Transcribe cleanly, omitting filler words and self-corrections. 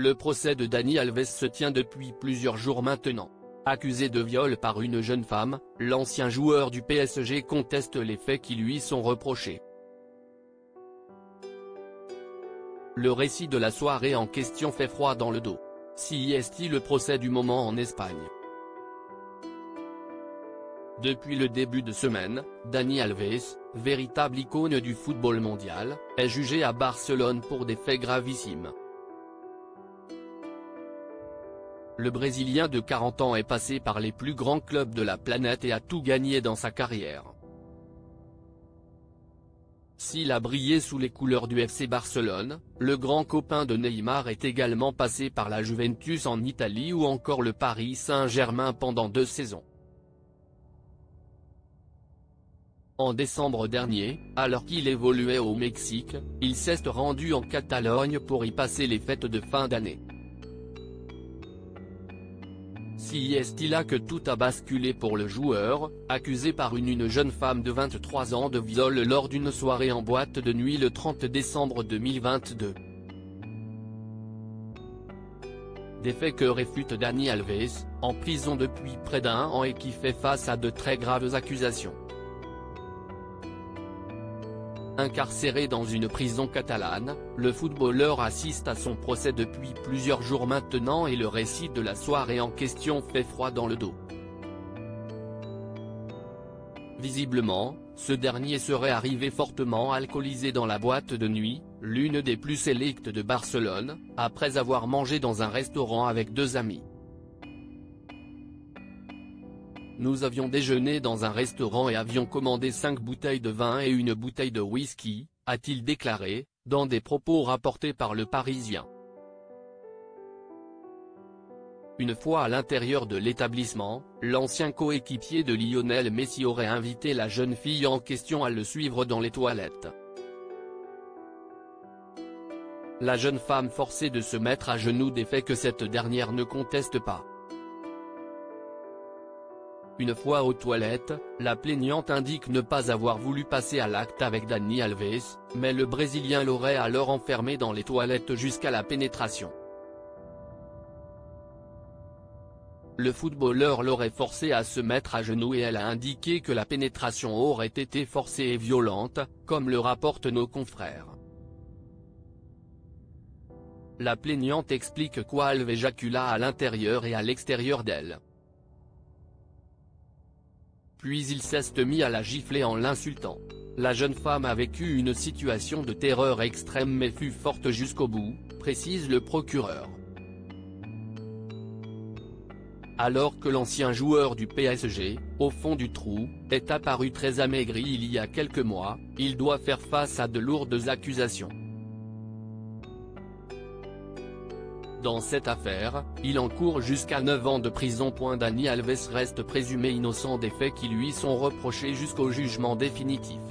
Le procès de Dani Alves se tient depuis plusieurs jours maintenant. Accusé de viol par une jeune femme, l'ancien joueur du PSG conteste les faits qui lui sont reprochés. Le récit de la soirée en question fait froid dans le dos. Si est-il le procès du moment en Espagne? Depuis le début de semaine, Dani Alves, véritable icône du football mondial, est jugé à Barcelone pour des faits gravissimes. Le Brésilien de 40 ans est passé par les plus grands clubs de la planète et a tout gagné dans sa carrière. S'il a brillé sous les couleurs du FC Barcelone, le grand copain de Neymar est également passé par la Juventus en Italie ou encore le Paris Saint-Germain pendant 2 saisons. En décembre dernier, alors qu'il évoluait au Mexique, il s'est rendu en Catalogne pour y passer les fêtes de fin d'année. Si est-il là que tout a basculé pour le joueur, accusé par une jeune femme de 23 ans de viol lors d'une soirée en boîte de nuit le 30 décembre 2022. Des faits que réfute Dani Alves, en prison depuis près d'1 an et qui fait face à de très graves accusations. Incarcéré dans une prison catalane, le footballeur assiste à son procès depuis plusieurs jours maintenant et le récit de la soirée en question fait froid dans le dos. Visiblement, ce dernier serait arrivé fortement alcoolisé dans la boîte de nuit, l'une des plus sélectes de Barcelone, après avoir mangé dans un restaurant avec 2 amis. Nous avions déjeuné dans un restaurant et avions commandé 5 bouteilles de vin et une bouteille de whisky, a-t-il déclaré, dans des propos rapportés par Le Parisien. Une fois à l'intérieur de l'établissement, l'ancien coéquipier de Lionel Messi aurait invité la jeune fille en question à le suivre dans les toilettes. La jeune femme forcée de se mettre à genoux des faits que cette dernière ne conteste pas. Une fois aux toilettes, la plaignante indique ne pas avoir voulu passer à l'acte avec Dani Alves, mais le Brésilien l'aurait alors enfermée dans les toilettes jusqu'à la pénétration. Le footballeur l'aurait forcée à se mettre à genoux et elle a indiqué que la pénétration aurait été forcée et violente, comme le rapportent nos confrères. La plaignante explique qu'Alves éjacula à l'intérieur et à l'extérieur d'elle. Puis il s'est mis à la gifler en l'insultant. La jeune femme a vécu une situation de terreur extrême mais fut forte jusqu'au bout, précise le procureur. Alors que l'ancien joueur du PSG, au fond du trou, est apparu très amaigri il y a quelques mois, il doit faire face à de lourdes accusations. Dans cette affaire, il encourt jusqu'à 9 ans de prison. Dani Alves reste présumé innocent des faits qui lui sont reprochés jusqu'au jugement définitif.